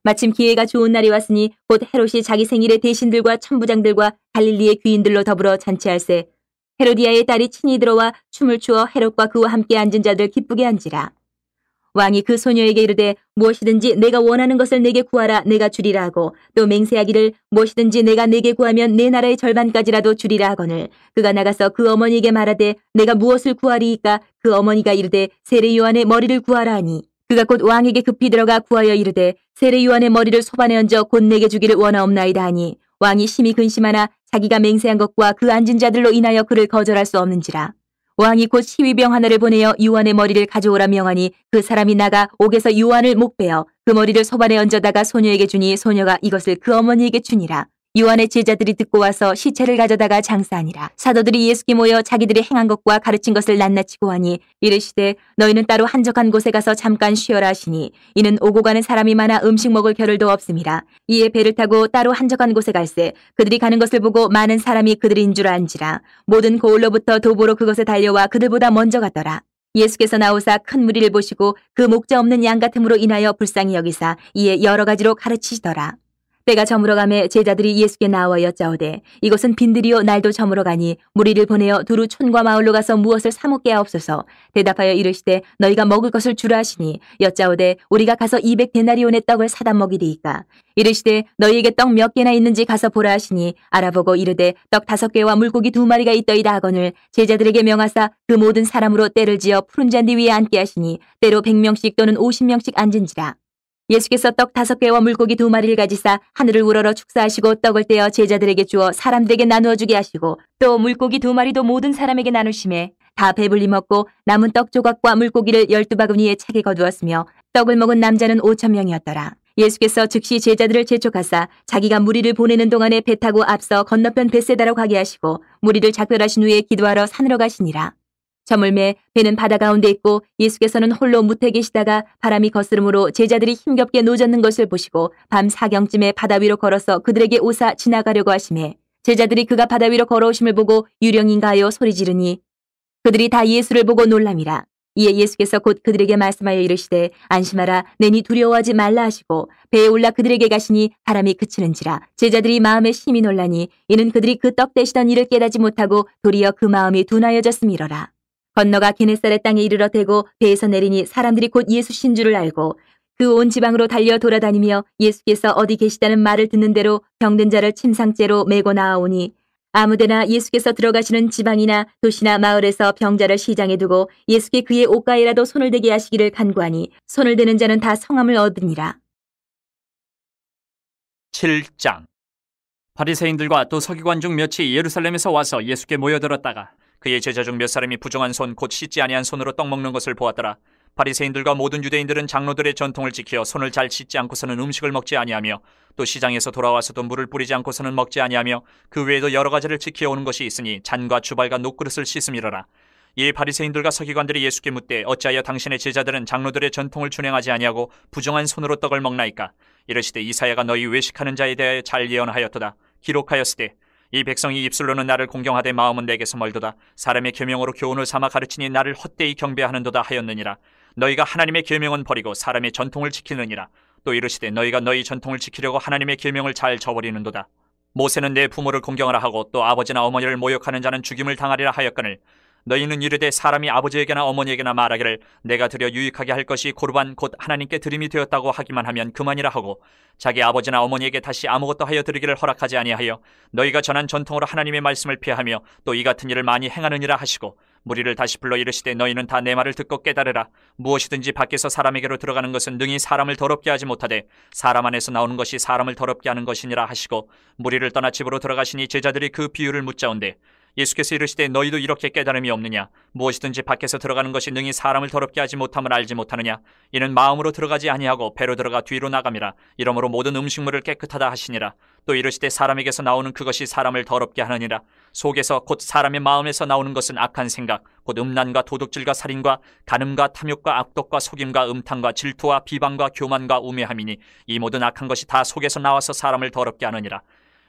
마침 기회가 좋은 날이 왔으니 곧 헤롯이 자기 생일에 대신들과 천부장들과 갈릴리의 귀인들로 더불어 잔치할세 헤로디아의 딸이 친히 들어와 춤을 추어 헤롯과 그와 함께 앉은 자들 기쁘게 한지라. 왕이 그 소녀에게 이르되 무엇이든지 내가 원하는 것을 내게 구하라 내가 주리라 하고 또 맹세하기를 무엇이든지 내가 내게 구하면 내 나라의 절반까지라도 주리라 하거늘 그가 나가서 그 어머니에게 말하되 내가 무엇을 구하리이까 그 어머니가 이르되 세례 요한의 머리를 구하라 하니 그가 곧 왕에게 급히 들어가 구하여 이르되 세례 요한의 머리를 소반에 얹어 곧 내게 주기를 원하옵나이다 하니 왕이 심히 근심하나 자기가 맹세한 것과 그 앉은 자들로 인하여 그를 거절할 수 없는지라. 왕이 곧 시위병 하나를 보내어 요한의 머리를 가져오라 명하니 그 사람이 나가 옥에서 요한을 목베어 그 머리를 소반에 얹어다가 소녀에게 주니 소녀가 이것을 그 어머니에게 주니라. 요한의 제자들이 듣고 와서 시체를 가져다가 장사하니라. 사도들이 예수께 모여 자기들이 행한 것과 가르친 것을 낱낱이 고하니 이르시되 너희는 따로 한적한 곳에 가서 잠깐 쉬어라 하시니 이는 오고 가는 사람이 많아 음식 먹을 겨를도 없음이라. 이에 배를 타고 따로 한적한 곳에 갈새 그들이 가는 것을 보고 많은 사람이 그들인 줄 안지라. 모든 고을로부터 도보로 그것에 달려와 그들보다 먼저 갔더라. 예수께서 나오사 큰 무리를 보시고 그 목자 없는 양 같음으로 인하여 불쌍히 여기사 이에 여러 가지로 가르치시더라. 때가 저물어가매 제자들이 예수께 나와 여짜오되 이것은 빈들이요 날도 저물어가니 무리를 보내어 두루 촌과 마을로 가서 무엇을 사 먹게 하옵소서. 대답하여 이르시되 너희가 먹을 것을 주라 하시니 여짜오되 우리가 가서 200데나리온의 떡을 사다 먹이리이까. 이르시되 너희에게 떡 몇 개나 있는지 가서 보라 하시니 알아보고 이르되 떡 5개와 물고기 2마리가 있더이다 하거늘 제자들에게 명하사 그 모든 사람으로 때를 지어 푸른 잔디 위에 앉게 하시니 때로 100명씩 또는 50명씩 앉은지라. 예수께서 떡 5개와 물고기 2마리를 가지사 하늘을 우러러 축사하시고 떡을 떼어 제자들에게 주어 사람들에게 나누어 주게 하시고 또 물고기 2마리도 모든 사람에게 나누심에 다 배불리 먹고 남은 떡 조각과 물고기를 12바구니에 차게 거두었으며 떡을 먹은 남자는 5,000명이었더라. 예수께서 즉시 제자들을 재촉하사 자기가 무리를 보내는 동안에 배 타고 앞서 건너편 벳세다로 가게 하시고 무리를 작별하신 후에 기도하러 산으로 가시니라. 저물매 배는 바다 가운데 있고 예수께서는 홀로 무태 계시다가 바람이 거스름으로 제자들이 힘겹게 노젓는 것을 보시고 밤 4경쯤에 바다 위로 걸어서 그들에게 오사 지나가려고 하시매 제자들이 그가 바다 위로 걸어오심을 보고 유령인가 하여 소리 지르니 그들이 다 예수를 보고 놀람이라. 이에 예수께서 곧 그들에게 말씀하여 이르시되 안심하라 내니 두려워하지 말라 하시고 배에 올라 그들에게 가시니 바람이 그치는지라. 제자들이 마음에 심히 놀라니 이는 그들이 그 떡 대시던 일을 깨닫지 못하고 도리어 그 마음이 둔하여졌음이로라. 건너가 게네사렛 땅에 이르러 대고 배에서 내리니 사람들이 곧 예수신 줄을 알고 그 온 지방으로 달려 돌아다니며 예수께서 어디 계시다는 말을 듣는 대로 병든 자를 침상째로 메고 나아오니 아무데나 예수께서 들어가시는 지방이나 도시나 마을에서 병자를 시장에 두고 예수께 그의 옷가에라도 손을 대게 하시기를 간구하니 손을 대는 자는 다 성함을 얻으니라. 7장. 바리새인들과 또 서기관 중 몇이 예루살렘에서 와서 예수께 모여들었다가 그의 제자 중 몇 사람이 부정한 손 곧 씻지 아니한 손으로 떡 먹는 것을 보았더라. 바리새인들과 모든 유대인들은 장로들의 전통을 지켜 손을 잘 씻지 않고서는 음식을 먹지 아니하며 또 시장에서 돌아와서도 물을 뿌리지 않고서는 먹지 아니하며 그 외에도 여러 가지를 지켜오는 것이 있으니 잔과 주발과 녹그릇을 씻음이로라. 이 바리새인들과 서기관들이 예수께 묻되 어찌하여 당신의 제자들은 장로들의 전통을 준행하지 아니하고 부정한 손으로 떡을 먹나이까. 이르시되 이사야가 너희 외식하는 자에 대하여 잘 예언하였도다. 기록하였으되 이 백성이 입술로는 나를 공경하되 마음은 내게서 멀도다. 사람의 계명으로 교훈을 삼아 가르치니 나를 헛되이 경배하는도다 하였느니라. 너희가 하나님의 계명은 버리고 사람의 전통을 지키느니라. 또 이르시되 너희가 너희 전통을 지키려고 하나님의 계명을 잘 저버리는도다. 모세는 내 부모를 공경하라 하고 또 아버지나 어머니를 모욕하는 자는 죽임을 당하리라 하였거늘 너희는 이르되 사람이 아버지에게나 어머니에게나 말하기를 내가 드려 유익하게 할 것이 고르반 곧 하나님께 드림이 되었다고 하기만 하면 그만이라 하고 자기 아버지나 어머니에게 다시 아무것도 하여 드리기를 허락하지 아니하여 너희가 전한 전통으로 하나님의 말씀을 피하며 또 이 같은 일을 많이 행하느니라 하시고 무리를 다시 불러 이르시되 너희는 다 내 말을 듣고 깨달으라. 무엇이든지 밖에서 사람에게로 들어가는 것은 능히 사람을 더럽게 하지 못하되 사람 안에서 나오는 것이 사람을 더럽게 하는 것이니라 하시고 무리를 떠나 집으로 들어가시니 제자들이 그 비유를 묻자온대 예수께서 이르시되 너희도 이렇게 깨달음이 없느냐. 무엇이든지 밖에서 들어가는 것이 능히 사람을 더럽게 하지 못함을 알지 못하느냐. 이는 마음으로 들어가지 아니하고 배로 들어가 뒤로 나감이라. 이러므로 모든 음식물을 깨끗하다 하시니라. 또 이르시되 사람에게서 나오는 그것이 사람을 더럽게 하느니라. 속에서 곧 사람의 마음에서 나오는 것은 악한 생각 곧 음란과 도둑질과 살인과 간음과 탐욕과 악독과 속임과 음탕과 질투와 비방과 교만과 우매함이니 이 모든 악한 것이 다 속에서 나와서 사람을 더럽게 하느니라.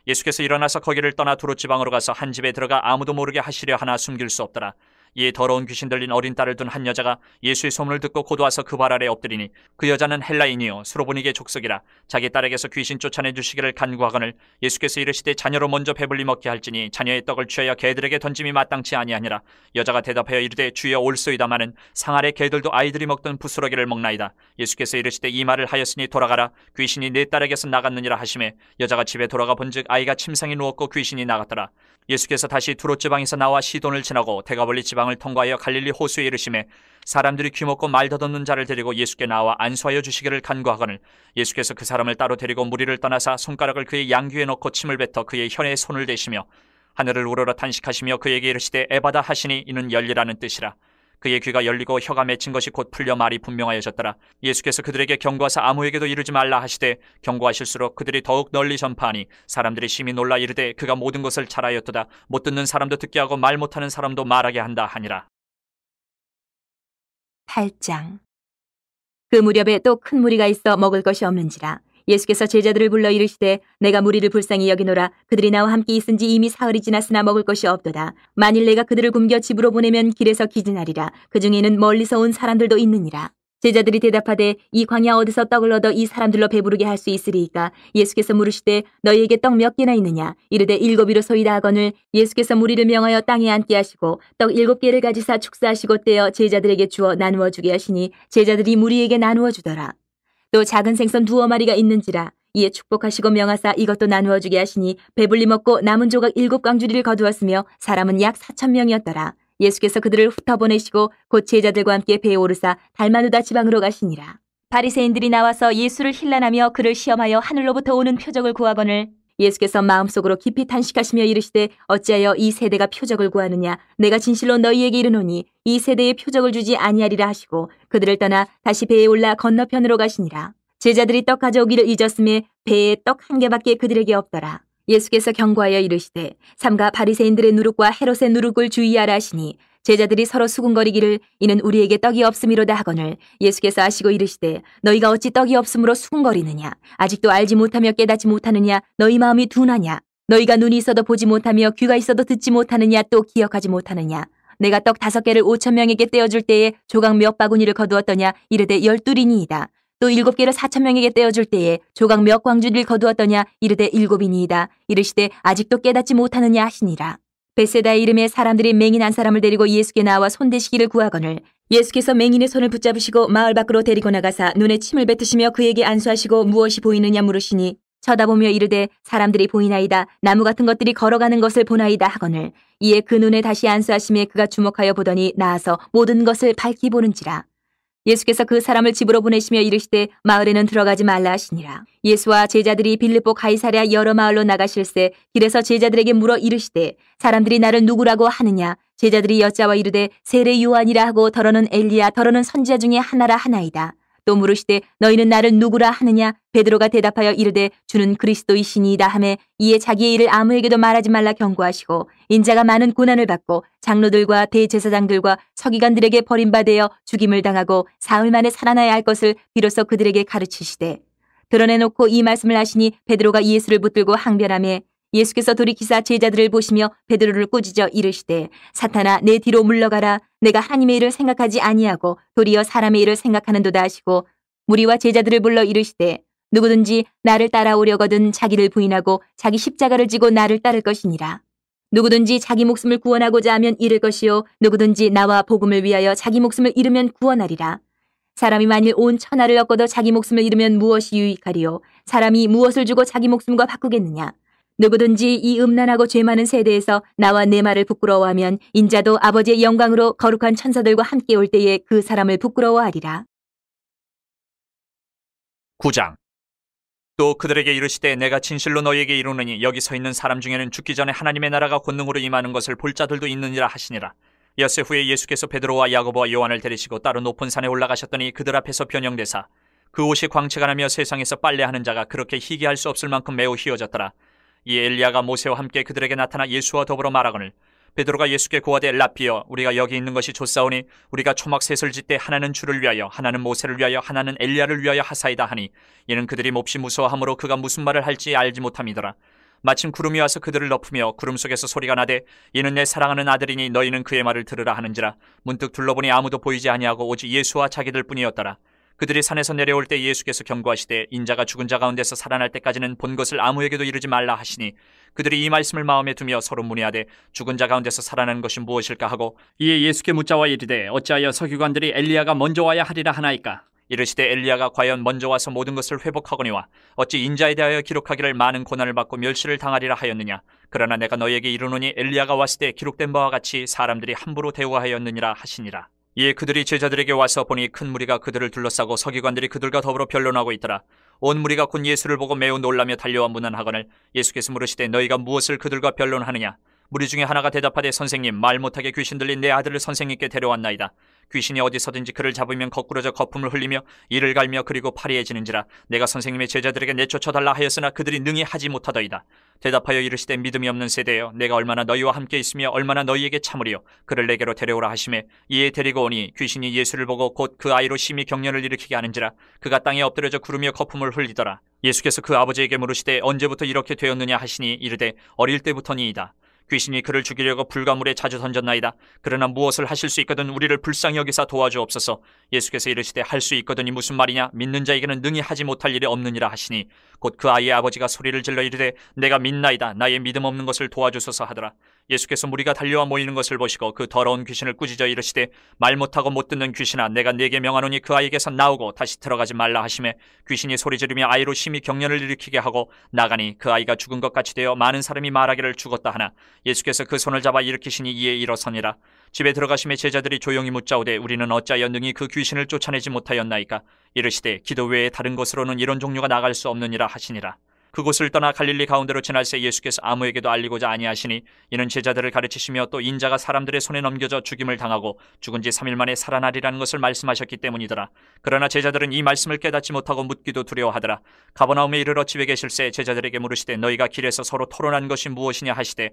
예수께서 일어나서 거기를 떠나 두롯지방으로 가서 한 집에 들어가 아무도 모르게 하시려 하나 숨길 수 없더라. 이에 더러운 귀신 들린 어린 딸을 둔 한 여자가 예수의 소문을 듣고 곧 와서 그 발 아래 엎드리니 그 여자는 헬라인이요 수로보니게 족속이라. 자기 딸에게서 귀신 쫓아내 주시기를 간구하거늘 예수께서 이르시되 자녀로 먼저 배불리 먹게 할지니 자녀의 떡을 취하여 개들에게 던짐이 마땅치 아니하니라. 여자가 대답하여 이르되 주여 올소이다마는 상 아래 개들도 아이들이 먹던 부스러기를 먹나이다. 예수께서 이르시되 이 말을 하였으니 돌아가라. 귀신이 내 딸에게서 나갔느니라 하시매 여자가 집에 돌아가 본즉 아이가 침상에 누웠고 귀신이 나갔더라. 예수께서 다시 두롯 지방에서 나와 시돈을 지나고 데가볼리 지방을 통과하여 갈릴리 호수에 이르시매 사람들이 귀먹고 말 더듬는 자를 데리고 예수께 나와 안수하여 주시기를 간구하거늘 예수께서 그 사람을 따로 데리고 무리를 떠나사 손가락을 그의 양귀에 넣고 침을 뱉어 그의 혀에 손을 대시며 하늘을 우러러 탄식하시며 그에게 이르시되 에바다 하시니 이는 열리라는 뜻이라. 그의 귀가 열리고 혀가 맺힌 것이 곧 풀려 말이 분명하여졌더라. 예수께서 그들에게 경고하사 아무에게도 이르지 말라 하시되 경고하실수록 그들이 더욱 널리 전파하니 사람들이 심히 놀라 이르되 그가 모든 것을 잘하였도다. 못 듣는 사람도 듣게 하고 말 못하는 사람도 말하게 한다 하니라. 8장. 그 무렵에 또 큰 무리가 있어 먹을 것이 없는지라 예수께서 제자들을 불러 이르시되 내가 무리를 불쌍히 여기노라. 그들이 나와 함께 있은지 이미 사흘이 지났으나 먹을 것이 없도다. 만일 내가 그들을 굶겨 집으로 보내면 길에서 기진하리라. 그 중에는 멀리서 온 사람들도 있느니라. 제자들이 대답하되 이 광야 어디서 떡을 얻어 이 사람들로 배부르게 할 수 있으리이까. 예수께서 물으시되 너희에게 떡 몇 개나 있느냐. 이르되 7이로소이다 하거늘 예수께서 무리를 명하여 땅에 앉게 하시고 떡 7개를 가지사 축사하시고 떼어 제자들에게 주어 나누어 주게 하시니 제자들이 무리에게 나누어 주더라. 또 작은 생선 2마리가 있는지라 이에 축복하시고 명하사 이것도 나누어 주게 하시니 배불리 먹고 남은 조각 7광주리를 거두었으며 사람은 약 4,000명이었더라. 예수께서 그들을 흩어보내시고 곧 제자들과 함께 배에 오르사 달마누다 지방으로 가시니라. 바리새인들이 나와서 예수를 힐난하며 그를 시험하여 하늘로부터 오는 표적을 구하거늘 예수께서 마음속으로 깊이 탄식하시며 이르시되 어찌하여 이 세대가 표적을 구하느냐. 내가 진실로 너희에게 이르노니 이 세대에 표적을 주지 아니하리라 하시고 그들을 떠나 다시 배에 올라 건너편으로 가시니라. 제자들이 떡 가져오기를 잊었음에 배에 떡 1개밖에 그들에게 없더라. 예수께서 경고하여 이르시되 삼가 바리새인들의 누룩과 헤롯의 누룩을 주의하라 하시니 제자들이 서로 수군거리기를 이는 우리에게 떡이 없음이로다 하거늘 예수께서 아시고 이르시되 너희가 어찌 떡이 없음으로 수군거리느냐. 아직도 알지 못하며 깨닫지 못하느냐. 너희 마음이 둔하냐. 너희가 눈이 있어도 보지 못하며 귀가 있어도 듣지 못하느냐. 또 기억하지 못하느냐. 내가 떡 5개를 5,000명에게 떼어줄 때에 조각 몇 바구니를 거두었더냐. 이르되 12이니이다. 또 7개를 4,000명에게 떼어줄 때에 조각 몇 광주리를 거두었더냐. 이르되 7이니이다. 이르시되 아직도 깨닫지 못하느냐 하시니라. 벳세다의 이름에 사람들이 맹인 한 사람을 데리고 예수께 나와 손대시기를 구하거늘 예수께서 맹인의 손을 붙잡으시고 마을 밖으로 데리고 나가사 눈에 침을 뱉으시며 그에게 안수하시고 무엇이 보이느냐 물으시니 쳐다보며 이르되 사람들이 보이나이다. 나무 같은 것들이 걸어가는 것을 보나이다 하거늘 이에 그 눈에 다시 안수하심에 그가 주목하여 보더니 나아서 모든 것을 밝히 보는지라. 예수께서 그 사람을 집으로 보내시며 이르시되 마을에는 들어가지 말라 하시니라. 예수와 제자들이 빌립보 가이사랴 여러 마을로 나가실새 길에서 제자들에게 물어 이르시되 사람들이 나를 누구라고 하느냐. 제자들이 여짜와 이르되 세례 요한이라 하고 더러는 엘리야 더러는 선지자 중에 하나라 하나이다. 또 물으시되 너희는 나를 누구라 하느냐. 베드로가 대답하여 이르되 주는 그리스도이시니이다 하매 이에 자기의 일을 아무에게도 말하지 말라 경고하시고 인자가 많은 고난을 받고 장로들과 대제사장들과 서기관들에게 버림받아 죽임을 당하고 사흘 만에 살아나야 할 것을 비로소 그들에게 가르치시되 드러내놓고 이 말씀을 하시니 베드로가 예수를 붙들고 항변하매 예수께서 돌이키사 제자들을 보시며 베드로를 꾸짖어 이르시되 사탄아 내 뒤로 물러가라. 내가 하나님의 일을 생각하지 아니하고 도리어 사람의 일을 생각하는도다 하시고 무리와 제자들을 불러 이르시되 누구든지 나를 따라오려거든 자기를 부인하고 자기 십자가를 지고 나를 따를 것이니라. 누구든지 자기 목숨을 구원하고자 하면 잃을 것이요 누구든지 나와 복음을 위하여 자기 목숨을 잃으면 구원하리라. 사람이 만일 온 천하를 얻고도 자기 목숨을 잃으면 무엇이 유익하리요. 사람이 무엇을 주고 자기 목숨과 바꾸겠느냐. 누구든지 이 음란하고 죄 많은 세대에서 나와 내 말을 부끄러워하면 인자도 아버지의 영광으로 거룩한 천사들과 함께 올 때에 그 사람을 부끄러워하리라. 9장. 또 그들에게 이르시되 내가 진실로 너희에게 이르노니 여기 서 있는 사람 중에는 죽기 전에 하나님의 나라가 권능으로 임하는 것을 볼 자들도 있느니라 하시니라. 엿새 후에 예수께서 베드로와 야고보와 요한을 데리시고 따로 높은 산에 올라가셨더니 그들 앞에서 변형되사 그 옷이 광채가 나며 세상에서 빨래하는 자가 그렇게 희귀할 수 없을 만큼 매우 희어졌더라. 이 엘리야가 모세와 함께 그들에게 나타나 예수와 더불어 말하거늘 베드로가 예수께 고하되 라피여 우리가 여기 있는 것이 좋사오니 우리가 초막셋을 짓되 하나는 주를 위하여 하나는 모세를 위하여 하나는 엘리야를 위하여 하사이다 하니 이는 그들이 몹시 무서워하므로 그가 무슨 말을 할지 알지 못함이더라. 마침 구름이 와서 그들을 덮으며 구름 속에서 소리가 나되 이는 내 사랑하는 아들이니 너희는 그의 말을 들으라 하는지라. 문득 둘러보니 아무도 보이지 아니하고 오직 예수와 자기들 뿐이었더라. 그들이 산에서 내려올 때 예수께서 경고하시되 인자가 죽은 자 가운데서 살아날 때까지는 본 것을 아무에게도 이르지 말라 하시니 그들이 이 말씀을 마음에 두며 서로 문의하되 죽은 자 가운데서 살아나는 것이 무엇일까 하고 이에 예수께 묻자와 이르되 어찌하여 서기관들이 엘리야가 먼저 와야 하리라 하나이까. 이르시되 엘리야가 과연 먼저 와서 모든 것을 회복하거니와 어찌 인자에 대하여 기록하기를 많은 고난을 받고 멸시를 당하리라 하였느냐. 그러나 내가 너희에게 이르노니 엘리야가 왔을 때 기록된 바와 같이 사람들이 함부로 대우하였느니라 하시니라. 이에 그들이 제자들에게 와서 보니 큰 무리가 그들을 둘러싸고 서기관들이 그들과 더불어 변론하고 있더라. 온 무리가 곧 예수를 보고 매우 놀라며 달려와 문안하거늘 예수께서 물으시되 너희가 무엇을 그들과 변론하느냐. 무리 중에 하나가 대답하되 선생님, 말 못하게 귀신 들린 내 아들을 선생님께 데려왔나이다. 귀신이 어디서든지 그를 잡으면 거꾸러져 거품을 흘리며 이를 갈며 그리고 파리해지는지라. 내가 선생님의 제자들에게 내쫓아달라 하였으나 그들이 능히 하지 못하더이다. 대답하여 이르시되 믿음이 없는 세대여, 내가 얼마나 너희와 함께 있으며 얼마나 너희에게 참으리요. 그를 내게로 데려오라 하시매 이에 데리고 오니 귀신이 예수를 보고 곧 그 아이로 심히 경련을 일으키게 하는지라. 그가 땅에 엎드려져 구르며 거품을 흘리더라. 예수께서 그 아버지에게 물으시되 언제부터 이렇게 되었느냐 하시니 이르되 어릴 때부터니이다. 귀신이 그를 죽이려고 불과 물에 자주 던졌나이다. 그러나 무엇을 하실 수 있거든 우리를 불쌍히 여기사 도와주옵소서. 예수께서 이르시되 할 수 있거든이 무슨 말이냐? 믿는 자에게는 능히 하지 못할 일이 없느니라 하시니 곧 그 아이의 아버지가 소리를 질러 이르되 내가 믿나이다. 나의 믿음 없는 것을 도와주소서 하더라. 예수께서 무리가 달려와 모이는 것을 보시고 그 더러운 귀신을 꾸짖어 이르시되 말 못하고 못 듣는 귀신아, 내가 네게 명하노니 그 아이에게서 나오고 다시 들어가지 말라 하시매 귀신이 소리 지르며 아이로 심히 경련을 일으키게 하고 나가니 그 아이가 죽은 것 같이 되어 많은 사람이 말하기를 죽었다 하나 예수께서 그 손을 잡아 일으키시니 이에 일어서니라. 집에 들어가심에 제자들이 조용히 묻자오되 우리는 어찌하여 능히 그 귀신을 쫓아내지 못하였나이까? 이르시되 기도 외에 다른 곳으로는 이런 종류가 나갈 수 없느니라 하시니라. 그곳을 떠나 갈릴리 가운데로 지날새 예수께서 아무에게도 알리고자 아니하시니 이는 제자들을 가르치시며 또 인자가 사람들의 손에 넘겨져 죽임을 당하고 죽은 지 3일 만에 살아나리라는 것을 말씀하셨기 때문이더라. 그러나 제자들은 이 말씀을 깨닫지 못하고 묻기도 두려워하더라. 가버나움에 이르러 집에 계실새 제자들에게 물으시되 너희가 길에서 서로 토론한 것이 무엇이냐 하시되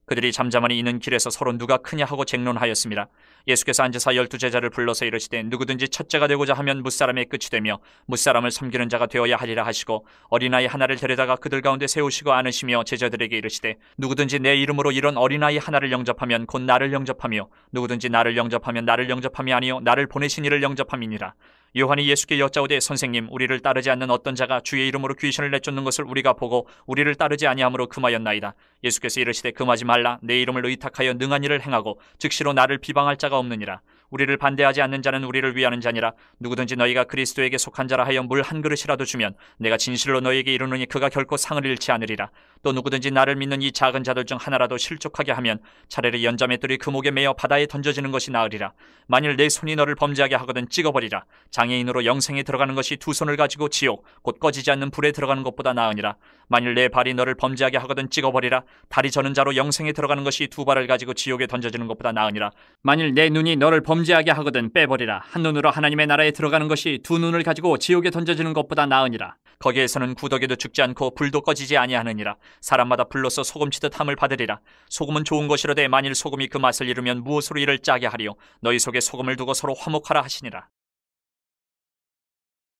그들이 잠잠하니 이는 길에서 서로 누가 크냐 하고 쟁론하였습니다. 예수께서 앉으사 12제자를 불러서 이르시되 누구든지 첫째가 되고자 하면 무사람의 끝이 되며 무사람을 섬기는 자가 되어야 하리라 하시고 어린아이 하나를 데려다가 그들 가운데 세우시고 안으시며 제자들에게 이르시되 누구든지 내 이름으로 이런 어린아이 하나를 영접하면 곧 나를 영접하며 누구든지 나를 영접하면 나를 영접함이 아니요 나를 보내신 이를 영접함이니라. 요한이 예수께 여짜오되 선생님, 우리를 따르지 않는 어떤 자가 주의 이름으로 귀신을 내쫓는 것을 우리가 보고 우리를 따르지 아니하므로 금하였나이다. 예수께서 이르시되 금하지 말라. 내 이름을 의탁하여 능한 일을 행하고 즉시로 나를 비방할 자가 없느니라. 우리를 반대하지 않는 자는 우리를 위하는 자니라. 누구든지 너희가 그리스도에게 속한 자라 하여 물 한 그릇이라도 주면 내가 진실로 너희에게 이르노니 그가 결코 상을 잃지 않으리라. 또 누구든지 나를 믿는 이 작은 자들 중 하나라도 실족하게 하면 차라리 연자맷돌이 그 목에 매어 바다에 던져지는 것이 나으리라. 만일 내 손이 너를 범죄하게 하거든 찍어버리라. 장애인으로 영생에 들어가는 것이 두 손을 가지고 지옥 곧 꺼지지 않는 불에 들어가는 것보다 나으니라. 만일 내 발이 너를 범죄하게 하거든 찍어버리라. 다리 저는 자로 영생에 들어가는 것이 두 발을 가지고 지옥에 던져지는 것보다 나으니라. 만일 내 눈이 너를 범죄하게 하거든 빼버리라. 한 눈으로 하나님의 나라에 들어가는 것이 두 눈을 가지고 지옥에 던져지는 것보다 나으니라. 거기에서는 구더기도 죽지 않고 불도 꺼지지 아니하느니라. 사람마다 불로서 소금치듯 함을 받으리라. 소금은 좋은 것이로되 만일 소금이 그 맛을 잃으면 무엇으로 이를 짜게 하리요? 너희 속에 소금을 두고 서로 화목하라 하시니라.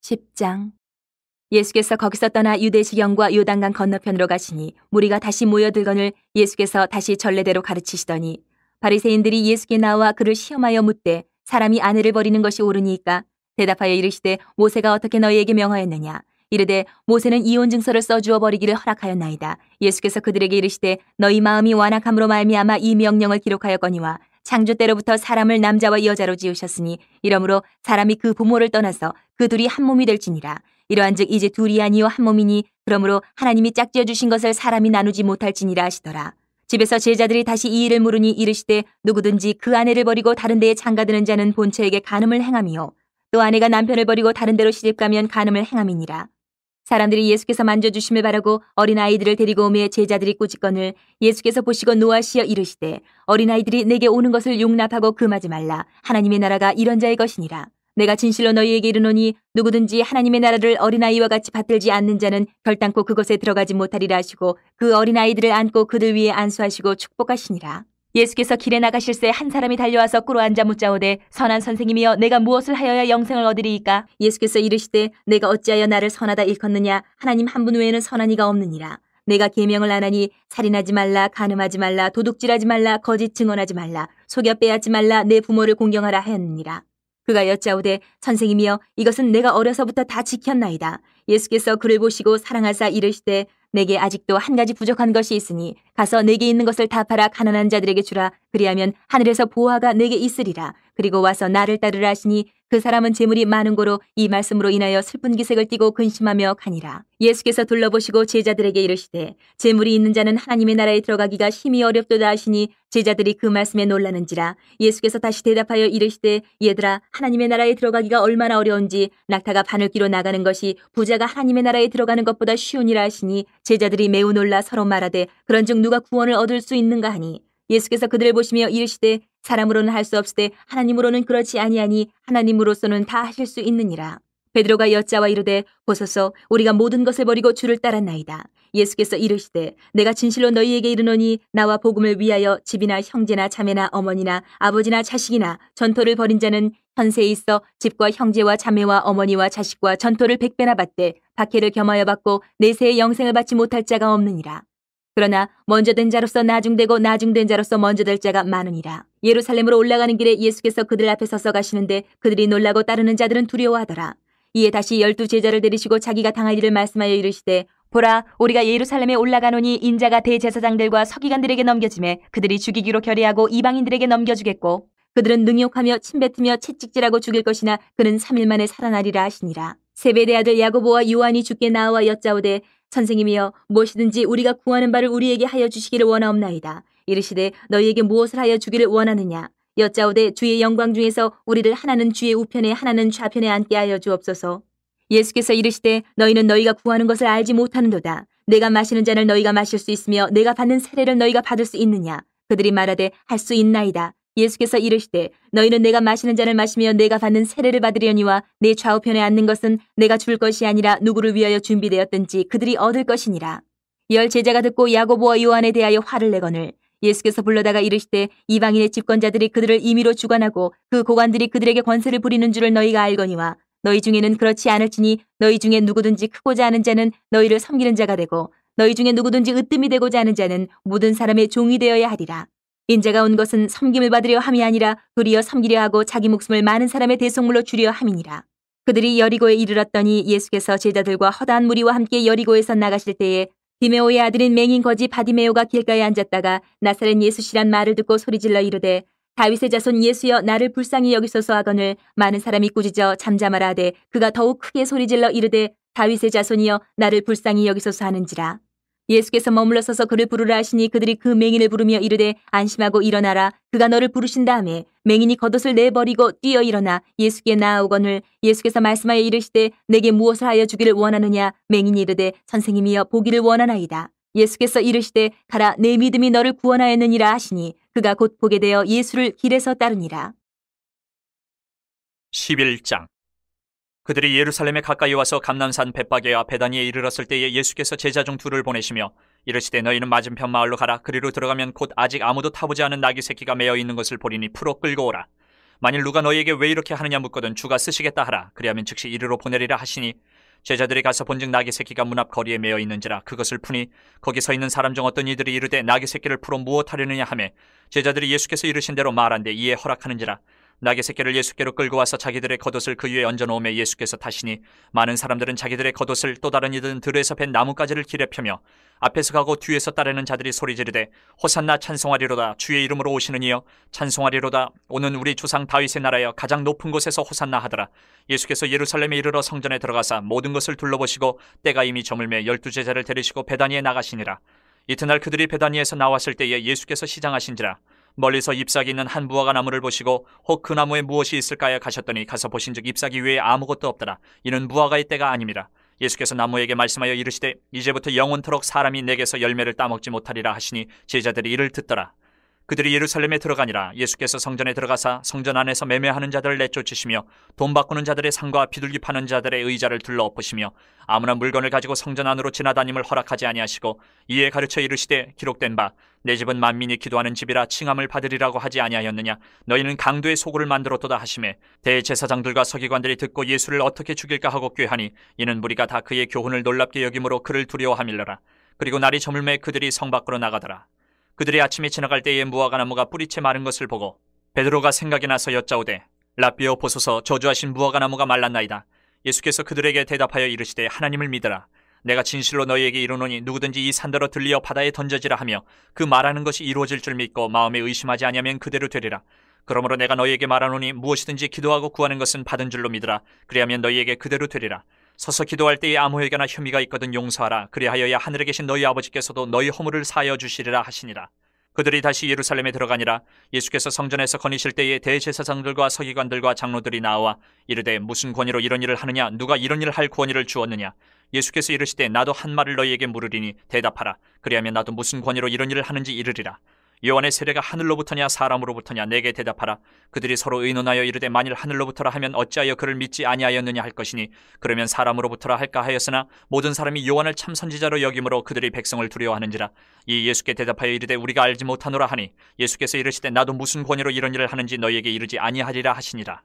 10장. 예수께서 거기서 떠나 유대지경과 요단강 건너편으로 가시니 무리가 다시 모여들거늘 예수께서 다시 전례대로 가르치시더니 바리새인들이 예수께 나와 그를 시험하여 묻되 사람이 아내를 버리는 것이 옳으니까? 대답하여 이르시되 모세가 어떻게 너희에게 명하였느냐? 이르되 모세는 이혼 증서를 써주어 버리기를 허락하였나이다. 예수께서 그들에게 이르시되 너희 마음이 완악함으로 말미암아 이 명령을 기록하였거니와 창조 때로부터 사람을 남자와 여자로 지으셨으니 이러므로 사람이 그 부모를 떠나서 그 둘이 한 몸이 될지니라. 이러한즉 이제 둘이 아니요 한 몸이니 그러므로 하나님이 짝지어 주신 것을 사람이 나누지 못할지니라 하시더라. 집에서 제자들이 다시 이 일을 물으니 이르시되 누구든지 그 아내를 버리고 다른 데에 장가드는 자는 본처에게 간음을 행함이요 또 아내가 남편을 버리고 다른 데로 시집가면 간음을 행함이니라. 사람들이 예수께서 만져주심을 바라고 어린아이들을 데리고 오매 제자들이 꾸짖거늘 예수께서 보시고 노하시어 이르시되 어린아이들이 내게 오는 것을 용납하고 금하지 말라. 하나님의 나라가 이런 자의 것이니라. 내가 진실로 너희에게 이르노니 누구든지 하나님의 나라를 어린아이와 같이 받들지 않는 자는 결단코 그것에 들어가지 못하리라 하시고 그 어린아이들을 안고 그들 위에 안수하시고 축복하시니라. 예수께서 길에 나가실새 한 사람이 달려와서 꿇어 앉아 묻자오되 선한 선생님이여 내가 무엇을 하여야 영생을 얻으리이까? 예수께서 이르시되 내가 어찌하여 나를 선하다 일컫느냐? 하나님 한 분 외에는 선한 이가 없느니라. 내가 계명을 안 하니 살인하지 말라, 간음하지 말라, 도둑질하지 말라, 거짓 증언하지 말라, 속여 빼앗지 말라, 내 부모를 공경하라 하였느니라. 그가 여짜오되 선생님이여 이것은 내가 어려서부터 다 지켰나이다. 예수께서 그를 보시고 사랑하사 이르시되 내게 아직도 한 가지 부족한 것이 있으니 가서 내게 있는 것을 다 팔아 가난한 자들에게 주라. 그리하면 하늘에서 보화가 내게 있으리라. 그리고 와서 나를 따르라 하시니 그 사람은 재물이 많은 고로 이 말씀으로 인하여 슬픈 기색을 띠고 근심하며 가니라. 예수께서 둘러보시고 제자들에게 이르시되 재물이 있는 자는 하나님의 나라에 들어가기가 심히 어렵도다 하시니 제자들이 그 말씀에 놀라는지라. 예수께서 다시 대답하여 이르시되 얘들아 하나님의 나라에 들어가기가 얼마나 어려운지 낙타가 바늘귀로 나가는 것이 부자가 하나님의 나라에 들어가는 것보다 쉬우니라 하시니 제자들이 매우 놀라 서로 말하되 그런즉 누가 구원을 얻을 수 있는가 하니 예수께서 그들을 보시며 이르시되 사람으로는 할 수 없으되 하나님으로는 그렇지 아니하니 하나님으로서는 다 하실 수 있느니라. 베드로가 여짜와 이르되 보소서 우리가 모든 것을 버리고 주를 따랐나이다. 예수께서 이르시되 내가 진실로 너희에게 이르노니 나와 복음을 위하여 집이나 형제나 자매나 어머니나 아버지나 자식이나 전토를 벌인 자는 현세에 있어 집과 형제와 자매와 어머니와 자식과 전토를 100배나 받되 박해를 겸하여 받고 내세의 영생을 받지 못할 자가 없느니라. 그러나 먼저 된 자로서 나중되고 나중된 자로서 먼저 될 자가 많으니라. 예루살렘으로 올라가는 길에 예수께서 그들 앞에 서서 가시는데 그들이 놀라고 따르는 자들은 두려워하더라. 이에 다시 12 제자를 데리시고 자기가 당할 일을 말씀하여 이르시되 보라 우리가 예루살렘에 올라가노니 인자가 대제사장들과 서기관들에게 넘겨지매 그들이 죽이기로 결의하고 이방인들에게 넘겨주겠고 그들은 능욕하며 침뱉으며 채찍질하고 죽일 것이나 그는 3일 만에 살아나리라 하시니라. 세베대 아들 야고보와 요한이 주께 나와 여짜오되 선생님이여 무엇이든지 우리가 구하는 바를 우리에게 하여 주시기를 원하옵나이다. 이르시되 너희에게 무엇을 하여 주기를 원하느냐. 여짜오되 주의 영광 중에서 우리를 하나는 주의 우편에 하나는 좌편에 앉게 하여 주옵소서. 예수께서 이르시되 너희는 너희가 구하는 것을 알지 못하는도다. 내가 마시는 잔을 너희가 마실 수 있으며 내가 받는 세례를 너희가 받을 수 있느냐. 그들이 말하되 할 수 있나이다. 예수께서 이르시되 너희는 내가 마시는 잔을 마시며 내가 받는 세례를 받으려니와 내 좌우편에 앉는 것은 내가 줄 것이 아니라 누구를 위하여 준비되었든지 그들이 얻을 것이니라. 10 제자가 듣고 야고보와 요한에 대하여 화를 내거늘 예수께서 불러다가 이르시되 이방인의 집권자들이 그들을 임의로 주관하고 그 고관들이 그들에게 권세를 부리는 줄을 너희가 알거니와 너희 중에는 그렇지 않을지니 너희 중에 누구든지 크고자 하는 자는 너희를 섬기는 자가 되고 너희 중에 누구든지 으뜸이 되고자 하는 자는 모든 사람의 종이 되어야 하리라. 인자가 온 것은 섬김을 받으려 함이 아니라 도리어 섬기려 하고 자기 목숨을 많은 사람의 대속물로 주려 함이니라. 그들이 여리고에 이르렀더니 예수께서 제자들과 허다한 무리와 함께 여리고에서 나가실 때에 디메오의 아들인 맹인 거지 바디메오가 길가에 앉았다가 나사렛 예수시란 말을 듣고 소리질러 이르되 다윗의 자손 예수여 나를 불쌍히 여기소서 하거늘 많은 사람이 꾸짖어 잠잠하라 하되 그가 더욱 크게 소리질러 이르되 다윗의 자손이여 나를 불쌍히 여기소서 하는지라. 예수께서 머물러 서서 그를 부르라 하시니 그들이 그 맹인을 부르며 이르되 안심하고 일어나라. 그가 너를 부르신 다음에 맹인이 겉옷을 내버리고 뛰어 일어나 예수께 나아오거늘 예수께서 말씀하여 이르시되 내게 무엇을 하여 주기를 원하느냐. 맹인이 이르되 선생님이여 보기를 원하나이다. 예수께서 이르시되 가라 내 믿음이 너를 구원하였느니라 하시니 그가 곧 보게 되어 예수를 길에서 따르니라. 11장. 그들이 예루살렘에 가까이 와서 감람산 벳바게와 베다니에 이르렀을 때에 예수께서 제자 중 둘을 보내시며 이르시되 너희는 맞은편 마을로 가라. 그리로 들어가면 곧 아직 아무도 타보지 않은 나귀 새끼가 매어 있는 것을 보리니 풀어 끌고 오라. 만일 누가 너희에게 왜 이렇게 하느냐 묻거든 주가 쓰시겠다 하라. 그리하면 즉시 이리로 보내리라 하시니 제자들이 가서 본즉 나귀 새끼가 문 앞 거리에 매어 있는지라. 그것을 푸니 거기 서 있는 사람 중 어떤 이들이 이르되 나귀 새끼를 풀어 무엇하려느냐 하매 제자들이 예수께서 이르신 대로 말한데 이에 허락하는지라. 나귀 새끼를 예수께로 끌고 와서 자기들의 겉옷을 그 위에 얹어놓으며 예수께서 타시니 많은 사람들은 자기들의 겉옷을 또 다른 이들은 들에서 벤 나뭇가지를 길에 펴며 앞에서 가고 뒤에서 따르는 자들이 소리 지르되 호산나 찬송하리로다. 주의 이름으로 오시는 이여 찬송하리로다. 오는 우리 조상 다윗의 나라여 가장 높은 곳에서 호산나 하더라. 예수께서 예루살렘에 이르러 성전에 들어가사 모든 것을 둘러보시고 때가 이미 저물매 12 제자를 데리시고 베다니에 나가시니라. 이튿날 그들이 베다니에서 나왔을 때에 예수께서 시장하신지라. 멀리서 잎사귀 있는 한 무화과 나무를 보시고 혹 그 나무에 무엇이 있을까요 가셨더니 가서 보신즉 잎사귀 외에 아무것도 없더라. 이는 무화과의 때가 아님이라. 예수께서 나무에게 말씀하여 이르시되 이제부터 영원토록 사람이 내게서 열매를 따먹지 못하리라 하시니 제자들이 이를 듣더라. 그들이 예루살렘에 들어가니라. 예수께서 성전에 들어가사 성전 안에서 매매하는 자들을 내쫓으시며 돈 바꾸는 자들의 상과 비둘기 파는 자들의 의자를 둘러 엎으시며 아무나 물건을 가지고 성전 안으로 지나다님을 허락하지 아니하시고 이에 가르쳐 이르시되 기록된 바 내 집은 만민이 기도하는 집이라 칭함을 받으리라고 하지 아니하였느냐. 너희는 강도의 소굴을 만들었도다 하시매 대제사장들과 서기관들이 듣고 예수를 어떻게 죽일까 하고 꾀하니 이는 무리가 다 그의 교훈을 놀랍게 여김으로 그를 두려워함일러라. 그리고 날이 저물매 그들이 성 밖으로 나가더라. 그들이 아침에 지나갈 때에 무화과 나무가 뿌리채 마른 것을 보고 베드로가 생각이 나서 여짜오되 라삐여 보소서 저주하신 무화과 나무가 말랐나이다. 예수께서 그들에게 대답하여 이르시되 하나님을 믿으라. 내가 진실로 너희에게 이르노니 누구든지 이 산더러 들리어 바다에 던져지라 하며 그 말하는 것이 이루어질 줄 믿고 마음에 의심하지 아니하면 그대로 되리라. 그러므로 내가 너희에게 말하노니 무엇이든지 기도하고 구하는 것은 받은 줄로 믿으라. 그리하면 너희에게 그대로 되리라. 서서 기도할 때에 아무 회개나 혐의가 있거든 용서하라. 그리하여야 하늘에 계신 너희 아버지께서도 너희 허물을 사하여 주시리라 하시니라. 그들이 다시 예루살렘에 들어가니라. 예수께서 성전에서 거니실 때에 대제사장들과 서기관들과 장로들이 나와 이르되 무슨 권위로 이런 일을 하느냐? 누가 이런 일을 할 권위를 주었느냐? 예수께서 이르시되 나도 한 말을 너희에게 물으리니 대답하라. 그리하면 나도 무슨 권위로 이런 일을 하는지 이르리라. 요한의 세례가 하늘로부터냐 사람으로부터냐? 내게 대답하라. 그들이 서로 의논하여 이르되 만일 하늘로부터라 하면 어찌하여 그를 믿지 아니하였느냐 할 것이니 그러면 사람으로부터라 할까 하였으나 모든 사람이 요한을 참 선지자로 여김으로 그들이 백성을 두려워하는지라. 이 예수께 대답하여 이르되 우리가 알지 못하노라 하니 예수께서 이르시되 나도 무슨 권위로 이런 일을 하는지 너희에게 이르지 아니하리라 하시니라.